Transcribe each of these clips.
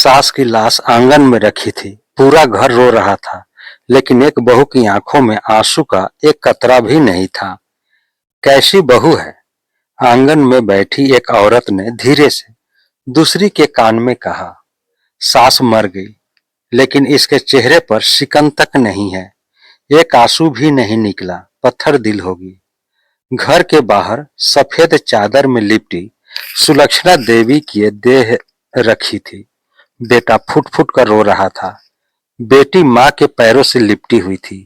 सास की लाश आंगन में रखी थी। पूरा घर रो रहा था, लेकिन एक बहू की आंखों में आंसू का एक कतरा भी नहीं था। कैसी बहू है? आंगन में बैठी एक औरत ने धीरे से दूसरी के कान में कहा। सास मर गई, लेकिन इसके चेहरे पर शिकन तक नहीं है। एक आंसू भी नहीं निकला। पत्थर दिल होगी। घर के बाहर सफेद चादर में लिपटी सुलक्षणा देवी की देह रखी थी। बेटा फुट फुट कर रो रहा था। बेटी माँ के पैरों से लिपटी हुई थी।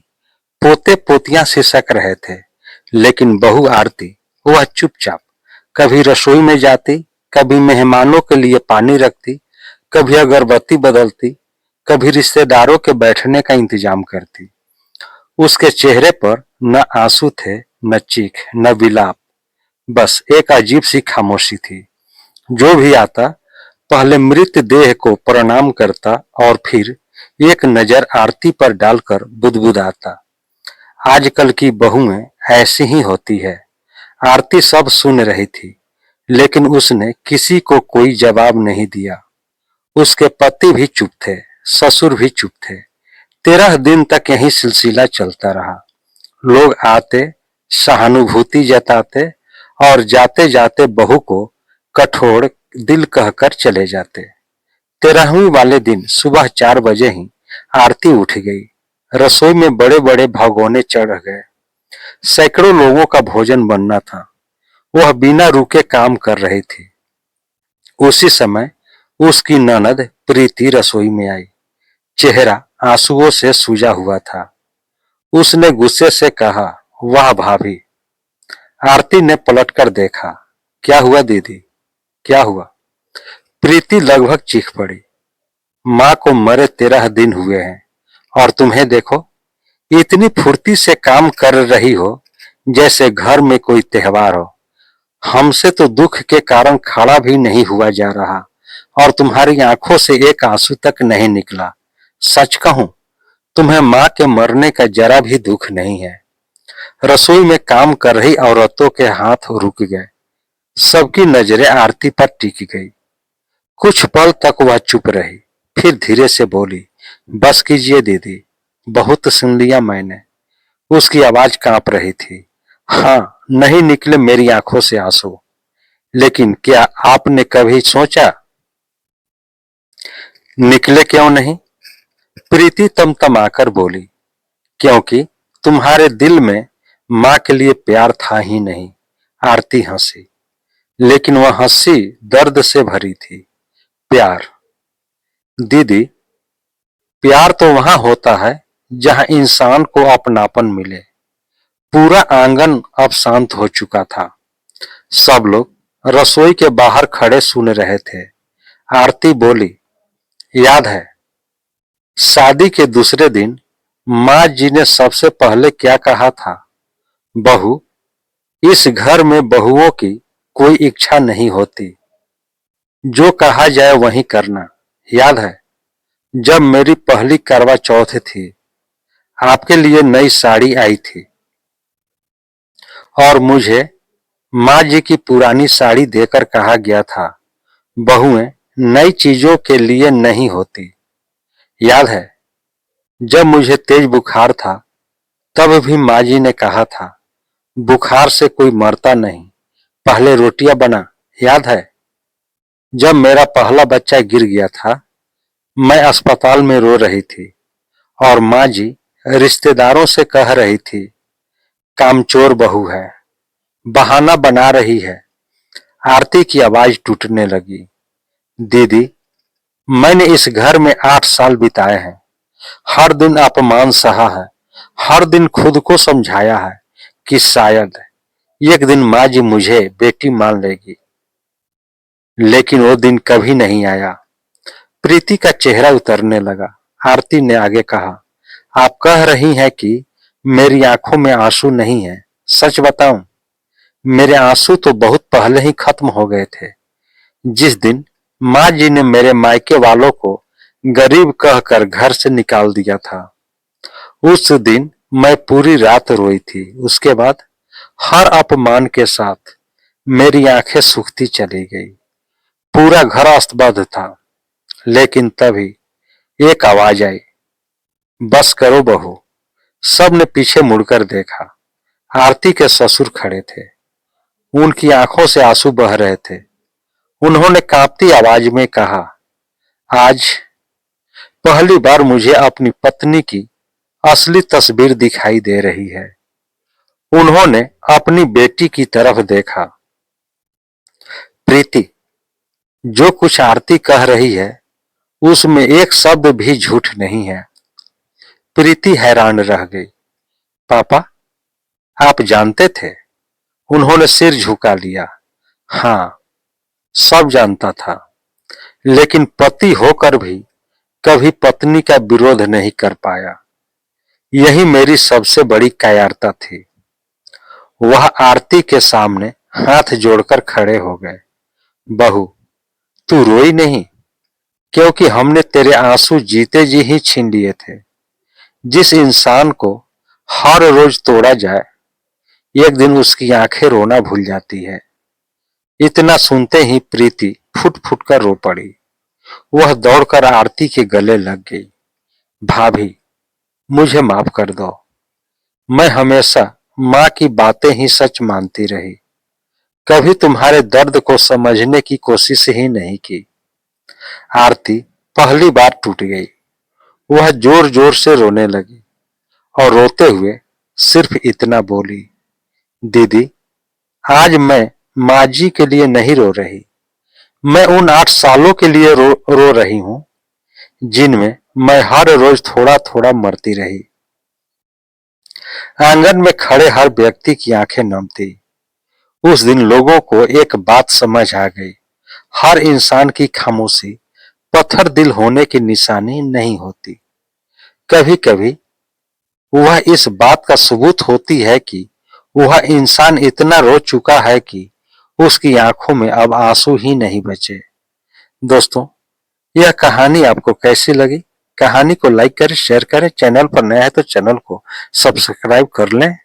पोते पोतियां सिसक रहे थे, लेकिन बहू आरती वह चुपचाप कभी रसोई में जाती, कभी मेहमानों के लिए पानी रखती, कभी अगरबत्ती बदलती, कभी रिश्तेदारों के बैठने का इंतजाम करती। उसके चेहरे पर न आंसू थे, न चीख, न विलाप, बस एक अजीब सी खामोशी थी। जो भी आता पहले मृत देह को प्रणाम करता और फिर एक नजर आरती पर डालकर बुदबुदाता। आजकल की बहुएं ऐसी ही होती है। आरती सब सुन रही थी, लेकिन उसने किसी को कोई जवाब नहीं दिया। उसके पति भी चुप थे, ससुर भी चुप थे। 13 दिन तक यही सिलसिला चलता रहा। लोग आते, सहानुभूति जताते और जाते जाते बहू को कठोर दिल कहकर चले जाते। 13वीं वाले दिन सुबह 4 बजे ही आरती उठ गई। रसोई में बड़े बड़े भगोने चढ़ गए। सैकड़ों लोगों का भोजन बनना था। वह बिना रुके काम कर रही थी। उसी समय उसकी ननद प्रीति रसोई में आई। चेहरा आंसुओं से सूजा हुआ था। उसने गुस्से से कहा, वाह भाभी। आरती ने पलटकर देखा। क्या हुआ दीदी, क्या हुआ? प्रीति लगभग चीख पड़ी। माँ को मरे 13 दिन हुए हैं और तुम्हें देखो, इतनी फुर्ती से काम कर रही हो जैसे घर में कोई त्योहार हो। हमसे तो दुख के कारण खड़ा भी नहीं हुआ जा रहा और तुम्हारी आंखों से एक आंसू तक नहीं निकला। सच कहूं, तुम्हें माँ के मरने का जरा भी दुख नहीं है। रसोई में काम कर रही औरतों के हाथ रुक गए। सबकी नजरें आरती पर टिक गई। कुछ पल तक वह चुप रही, फिर धीरे से बोली, बस कीजिए दीदी, बहुत सुन लिया मैंने। उसकी आवाज कांप रही थी। हाँ, नहीं निकले मेरी आंखों से आंसू, लेकिन क्या आपने कभी सोचा? निकले क्यों नहीं? प्रीति तमतमाकर बोली, क्योंकि तुम्हारे दिल में माँ के लिए प्यार था ही नहीं। आरती हंसी, लेकिन वह हंसी दर्द से भरी थी। प्यार दीदी, प्यार तो वहां होता है जहां इंसान को अपनापन मिले। पूरा आंगन अब शांत हो चुका था। सब लोग रसोई के बाहर खड़े सुन रहे थे। आरती बोली, याद है शादी के दूसरे दिन माँ जी ने सबसे पहले क्या कहा था? बहू, इस घर में बहुओं की कोई इच्छा नहीं होती। जो कहा जाए वही करना। याद है जब मेरी पहली करवा चौथ थी, आपके लिए नई साड़ी आई थी और मुझे माँ जी की पुरानी साड़ी देकर कहा गया था, बहुएं नई चीजों के लिए नहीं होती। याद है जब मुझे तेज बुखार था, तब भी माँ जी ने कहा था, बुखार से कोई मरता नहीं, पहले रोटियां बना। याद है जब मेरा पहला बच्चा गिर गया था, मैं अस्पताल में रो रही थी और माँ जी रिश्तेदारों से कह रही थी, कामचोर बहू है, बहाना बना रही है। आरती की आवाज टूटने लगी। दीदी, मैंने इस घर में 8 साल बिताए हैं। हर दिन अपमान सहा है, हर दिन खुद को समझाया है कि शायद एक दिन माँ जी मुझे बेटी मान लेगी, लेकिन वो दिन कभी नहीं आया। प्रीति का चेहरा उतरने लगा। आरती ने आगे कहा, आप कह रही हैं कि मेरी आंखों में आंसू नहीं है। सच बताऊं, मेरे आंसू तो बहुत पहले ही खत्म हो गए थे। जिस दिन माँ जी ने मेरे मायके वालों को गरीब कहकर घर से निकाल दिया था, उस दिन मैं पूरी रात रोई थी। उसके बाद हर अपमान के साथ मेरी आंखें सूखती चली गई। पूरा घर अस्तबद्ध था, लेकिन तभी एक आवाज आई, बस करो बहू। सबने पीछे मुड़कर देखा। आरती के ससुर खड़े थे। उनकी आंखों से आंसू बह रहे थे। उन्होंने कांपती आवाज में कहा, आज पहली बार मुझे अपनी पत्नी की असली तस्वीर दिखाई दे रही है। उन्होंने अपनी बेटी की तरफ देखा। प्रीति, जो कुछ आरती कह रही है उसमें एक शब्द भी झूठ नहीं है। प्रीति हैरान रह गई। पापा, आप जानते थे? उन्होंने सिर झुका लिया। हाँ, सब जानता था, लेकिन पति होकर भी कभी पत्नी का विरोध नहीं कर पाया। यही मेरी सबसे बड़ी कायरता थी। वह आरती के सामने हाथ जोड़कर खड़े हो गए। बहू, तू रोई नहीं, क्योंकि हमने तेरे आंसू जीते जी ही छीन लिए थे। जिस इंसान को हर रोज तोड़ा जाए, एक दिन उसकी आंखें रोना भूल जाती है। इतना सुनते ही प्रीति फुट फुट कर रो पड़ी। वह दौड़कर आरती के गले लग गई। भाभी, मुझे माफ कर दो। मैं हमेशा माँ की बातें ही सच मानती रही, कभी तुम्हारे दर्द को समझने की कोशिश ही नहीं की। आरती पहली बार टूट गई। वह जोर जोर से रोने लगी और रोते हुए सिर्फ इतना बोली, दीदी, आज मैं माँ जी के लिए नहीं रो रही, मैं उन 8 सालों के लिए रो रही हूँ जिनमें मैं हर रोज थोड़ा थोड़ा मरती रही। आंगन में खड़े हर व्यक्ति की आंखें नम थी। उस दिन लोगों को एक बात समझ आ गई, हर इंसान की खामोशी पत्थर दिल होने की निशानी नहीं होती। कभी कभी वह इस बात का सबूत होती है कि वह इंसान इतना रो चुका है कि उसकी आंखों में अब आंसू ही नहीं बचे। दोस्तों, यह कहानी आपको कैसी लगी? कहानी को लाइक करें, शेयर करें। चैनल पर नया है तो चैनल को सब्सक्राइब कर लें।